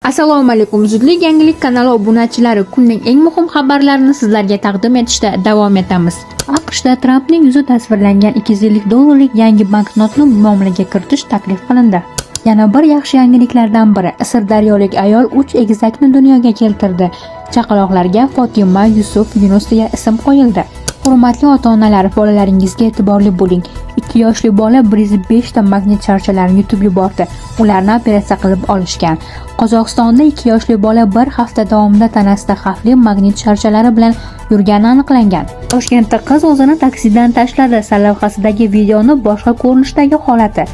Assalomu alaykum. Zudlik yangilik kanali obunachilari kunning eng muhim xabarlarini sizlarga taqdim etishda davom etamiz. AQShda Trampning yuzi tasvirlangan $250 yangi banknotni muomalaga kiritish taklif qilindi. Yana bir yaxshi yangiliklardan biri, sirdaryolik ayol 3 egizakni dunyoga keltirdi. Chaqaloqlarga Fotima, Yusuf, Yunus deya ism qo'yildi. Hurmatli ota-onalar, bolalaringizga e'tiborli bo'ling. 2 yoshli bola 105 ta magnit sharchalarini yutib yubordi. Ularni operatsiya qilib olishgan. Qozog'istonda 2 yoshli bola bir hafta davomida tanasida xavfli magnit sharchalari bilan yurgani aniqlangan. Toshkentda qiz o'zini taksidan tashladi. Sarlavhasidagi videoni boshqa ko'rinishdagi holati.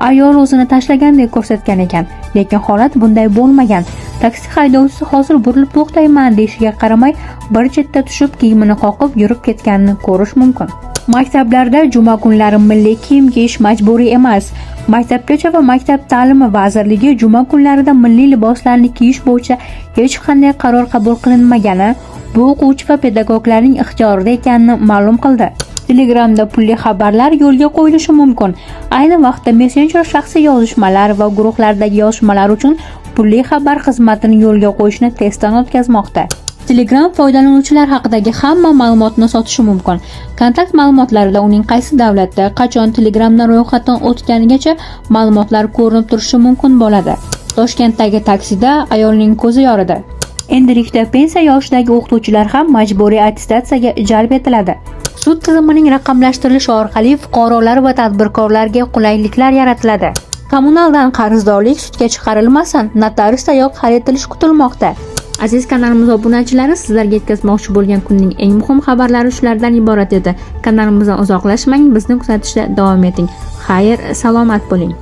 Ayol o'zini tashlagandek ko'rsatgan ekan, lekin holat bunday bo'lmagan. Taksi haydovchisi hozir burilib to'xtayman deyishiga qaramay, bir chetda tushib kiyimini qoqib yurib ketganini ko'rish mumkin. Maktablarda juma kunlari milliy kiyim kiyish majburiy emas. Maktabgacha va Maktab ta'limi vazirligi juma kunlarida milliy liboslarni kiyish bo'yicha hech qanday qaror qabul qilinmagani, bu o'quvchi va pedagoglarning ixtiyorida ekanini ma'lum qildi. Telegramda pulli xabarlar yo'lga qo'yilishi mumkin. Ayni vaqtda messenjer shaxsiy yozishmalar va guruhlardagi yozishmalar uchun pulli xabar xizmatini yo'lga qo'yishni testdan o'tkazmoqda. Telegram foydalanuvchilar haqidagi hamma ma'lumotni sotishi mumkin. Kontakt ma'lumotlarida uning qaysi davlatda, qachon Telegramdan ro'yxatdan o'tganigacha ma'lumotlar ko'rinib turishi mumkin bo'ladi. Toshkentdagi taksida ayolning ko'zi yoridi. Endilikda pensiya yoshidagi o'qituvchilar ham majburiy attestatsiyaga jalb etiladi. Sud tizimining raqamlashtirilishi orqali fuqarolar va tadbirkorlarga qulayliklar yaratiladi. Kommunaldan qarzdorlik sudga chiqarilmasin, notarius tayoq hal etilishi kutilmoqda. Aziz kanalimiz obunachilari, sizlarga yetkazmoqchi bo'lgan kunning eng muhim xabarlari shulardan iborat edi. Kanalimizdan uzoqlashmang, bizni kuzatishda davom eting. Xayr, salomat bo'ling.